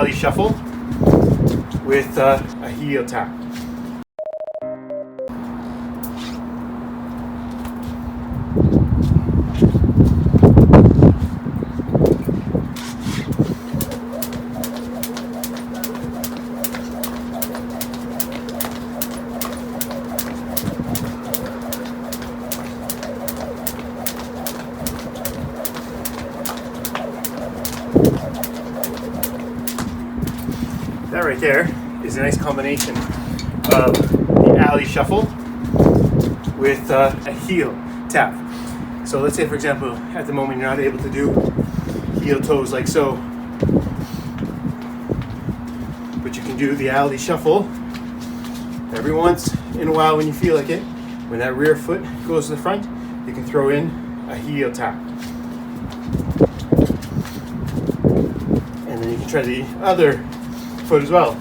alley shuffle with a heel tap. That right there is a nice combination of the alley shuffle with a heel tap. So let's say, for example, at the moment you're not able to do heel toes like so, but you can do the alley shuffle every once in a while when you feel like it. When that rear foot goes to the front, you can throw in a heel tap. And then you can try the other foot as well.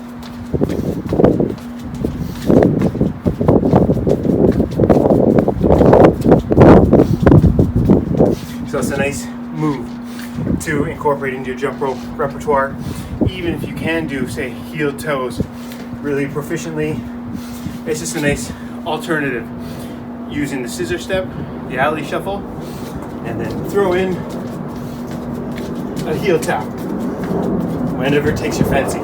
So it's a nice move to incorporate into your jump rope repertoire. Even if you can do, say, heel toes really proficiently, it's just a nice alternative using the scissor step, the alley shuffle, and then throw in a heel tap whenever it takes your fancy.